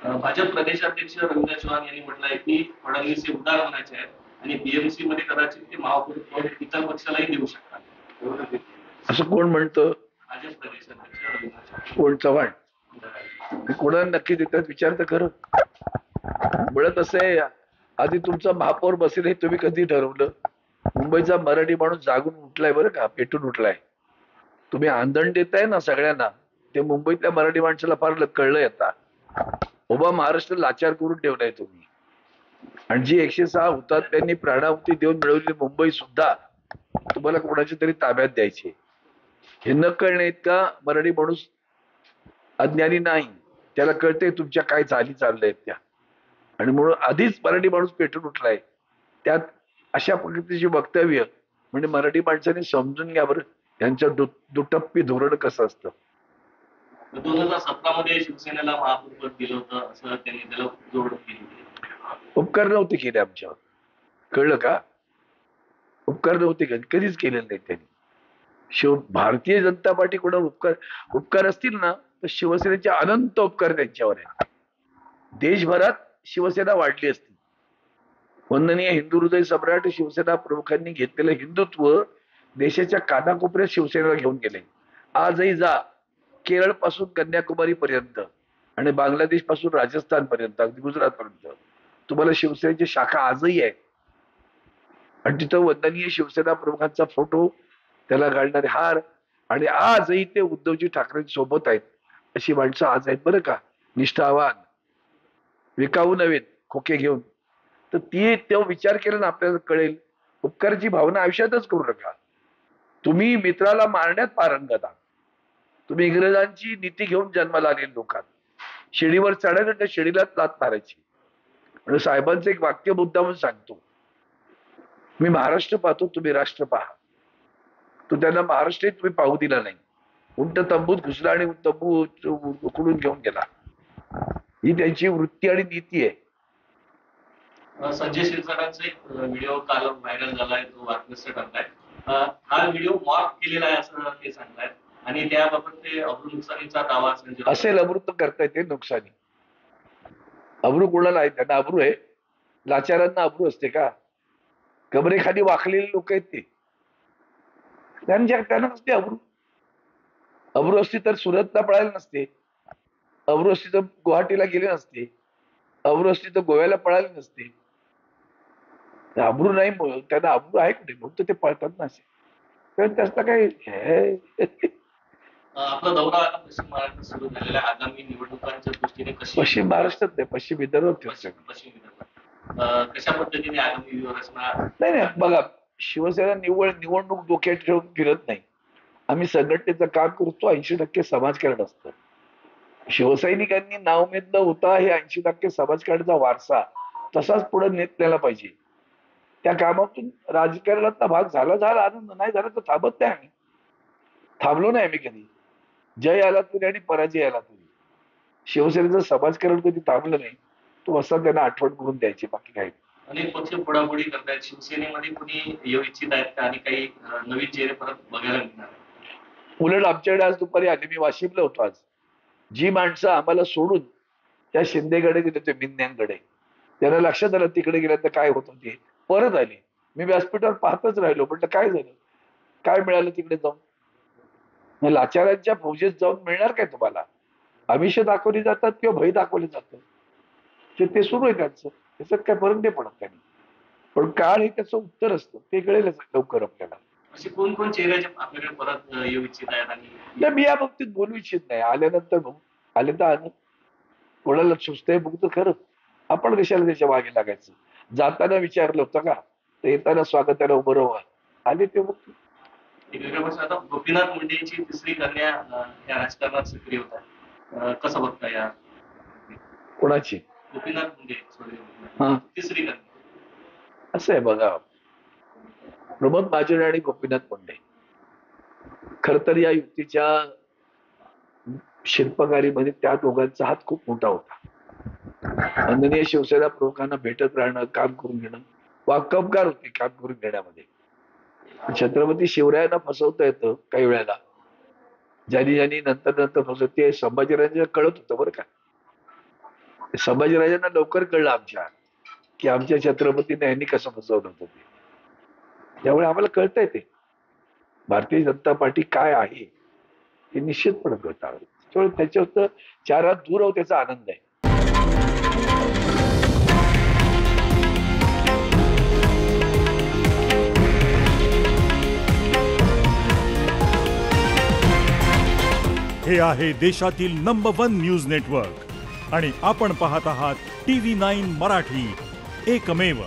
भाजप प्रदेशाध्यक्ष रवींद्र चव्हाण यांनी म्हटलंय की फडणवीस हे उदार मनाचे आहेत आणि बीएमसी मध्ये कदाचित ते महापौर इतर पक्षालाही देऊ शकतात. असं कोण म्हणतं? भाजप प्रदेशाध्यक्ष रवींद्र चव्हाण. कोण? चव्हाण? कोणाला नक्की देतात विचार तर खरं. मुळात असं आहे, आधी तुमचा महापौर बसेल हे तुम्ही कधी ठरवलं? मुंबईचा मराठी माणूस जागून उठलाय बरं का, पेटून उठलाय. तुम्ही आंदण देताय ना सगळ्यांना, ते मुंबईतल्या मराठी माणसाला फार कळलंय आता. उभा महाराष्ट्र लाचार करून ठेवलाय तुम्ही. आणि जी 106 हुतात्म्यांनी प्राणाहुती देऊन मिळवलेली मुंबई सुद्धा तुम्हाला कोणाच्या तरी ताब्यात द्यायची. हे न कळणे इतका मराठी माणूस अज्ञानी नाही. त्याला कळते तुमच्या काय चाली चालल्या आहेत त्या. आणि म्हणून आधीच मराठी माणूस पेटून उठलाय. त्यात अशा पद्धतीची वक्तव्य म्हणजे मराठी माणसाने समजून घ्या बरं, यांचं दुटप्पी धोरण कसं असतं. 2017 मध्ये शिवसेनेला महापौर पद दिलं होतं असं त्यांनी त्याला जोड केली. उपकार नव्हते केले आमच्यावर, कळलं का? उपकार नव्हते केले, कधीच केलेले नाही त्यांनी. भारतीय जनता पार्टी कोणावर उपकार असतील ना तर शिवसेनेचे अनंत उपकार त्यांच्यावर आहेत. देशभरात शिवसेना वाढली असती. वंदनीय हिंदू हृदय सम्राट शिवसेना प्रमुखांनी घेतलेलं हिंदुत्व देशाच्या कानाकोपऱ्यात शिवसेनेला घेऊन गेले. आजही जा केरळ पासून कन्याकुमारी पर्यंत आणि बांगलादेश पासून राजस्थान पर्यंत, अगदी गुजरात पर्यंत तुम्हाला शिवसेनेची शाखा आजही आहे. आणि तिथं वंदनीय शिवसेना प्रमुखांचा फोटो, त्याला घालणारे हार, आणि आजही ते उद्धवजी ठाकरेंसोबत आहेत. अशी माणसं आज आहेत बरं का, निष्ठावान, विकाऊ नव्हे खोके घेऊन. तर ती तो विचार केला ना आपल्याला कळेल. उपकाराची भावना आयुष्यातच करू नका. तुम्ही मित्राला मारण्यात पारंगत आहात. तुम्ही इंग्रजांची नीती घेऊन जन्माला आलेले लोक आहात. शिडीवर चढायचं तर शिडीलाच लात मारायची. म्हणजे साहेबांचं एक वाक्य मुद्दामून सांगतो, मी महाराष्ट्र पाहतो, तुम्ही राष्ट्र पहा. तो त्यांना महाराष्ट्र तुम्ही पाहू दिला नाही. उंट तंबूत घुसला आणि तंबू उकडून घेऊन गेला. ही त्यांची वृत्ती आणि नीती आहे. संजय शिरसाटांचा एक व्हिडिओ काल व्हायरल झालाय, तो वादग्रस्त ठरलाय. हा व्हिडिओ मॉर्फ केलेला आहे असं ते सांगतायत आणि त्याबाबत ते अब्रू नुकसानीचा दावा असेल. अमृत करता येते नुकसानी. अब्रू कोणाला आहे? त्यांना अब्रू आहे? लाचारांना अब्रू असते का? कबरेखाली वाकलेले लोक आहेत ते, त्यांना नसते अब्रू. अब्रू असती तर सुरतला पळायला नसते. अब्रू असती तर गुवाहाटीला गेले नसते. अब्रू असती तर गोव्याला पळाले नसते. अब्रू नाही, त्यांना अब्रू आहे कुठे म्हणून ते पळतात ना असे. तर त्याचा काही आपला दौरा आता पश्चिम महाराष्ट्रात सुरू झालेला आहे. आगामी निवडणुकांच्या दृष्टीने पश्चिम महाराष्ट्रात नाही, पश्चिम विदर्भात. पश्चिम विदर्भात कशा पद्धतीने आगामी व्यूहरचना? नाही बघा, शिवसेना निवडणूक डोक्यात ठेवून फिरत नाही. आम्ही संघटनेचं काम करतो. 80% समाजकारण असतं. शिवसैनिकांनी नावमेद न होता हे 80% समाजकारणाचा वारसा तसाच पुढे नेतलेला पाहिजे. त्या कामातून राजकारणाचा भाग झाला आनंद, नाही झाला तर थांबत नाही. आम्ही थांबलो नाही आम्ही कधी. जय आला तरी आणि पराजय आला तरी शिवसेनेचं समाजकारण कधी थांबलं नाही. तो असा त्यांना आठवण करून द्यायची, बाकी काही. अनेक पक्ष फोडाफोडी करतायत. शिवसेनेमध्ये कोणी येऊ इच्छित आहेत का आणि काही नवीन चेहरे परत बघायला मिळणार? उलट आमच्याकडे आज दुपारी आले, मी वाशिमला होतो आज. जी माणसं आम्हाला सोडून त्या शिंदेकडे गेले होते, मिन्यांकडे, त्यांना लक्षात आलं तिकडे गेल्या तर काय होत होते, परत आले. मी व्यासपीठावर पाहतच राहिलो. म्हटलं काय झालं, काय मिळालं तिकडे जाऊन? लाचारांच्या फौजेत जाऊन मिळणार काय तुम्हाला? आमिष दाखवली जातात किंवा भय दाखवले जातात, ते सुरू आहे त्यांचं. त्याच्यात काय फरक नाही पडत त्यांनी. पण काळ हे त्याचं उत्तर असतं, ते कळेलच लवकर आपल्याला. असे कोण चेहरे आपल्याकडे परत येऊ इच्छित आहेत? आणि मी या बाबतीत बोलू इच्छित नाही. आल्यानंतर बघू. आले तर आलं, कोणाला सुचतंय बघतो खरं. आपण कशाला त्याच्या मागे लागायचं? जाताना विचारलं होतं का, तर येताना स्वागताला उभं राहा. आले ते बघतो. आता गोपीनाथ मुंडेची तिसरी कन्या या राजकारणात सक्रिय होत आहे, कसं बघता या? कोणाची? गोपीनाथ मुंडे तिसरी कन्या. असं आहे बघा, प्रमोद महाजन आणि गोपीनाथ मुंडे खर तर या युतीच्या शिल्पकारीमध्ये त्या दोघांचा हात खूप मोठा होता. वंदनीय शिवसेना प्रमुखांना भेटत राहणं, काम करून घेणं, वाकबगार होते काम करून घेण्यामध्ये. छत्रपती शिवरायांना फसवता येतं काही वेळेला. ज्यांनी नंतर फसवत, ते संभाजीराजांना कळत होतं बरं का. संभाजीराजांना लवकर कळलं आमच्या की आमच्या छत्रपतीने यांनी कसं फसवलं होतं ते. त्यामुळे आम्हाला कळतंय ते भारतीय जनता पार्टी काय आहे हे निश्चितपणे कळतं. त्यामुळे त्याच्यावर 4 हात दूर आहोत त्याचा आनंद आहे. हे आहे देशातील नंबर 1 न्यूज नेटवर्क आणि आपण पाहत आहात TV9 मराठी, एकमेव.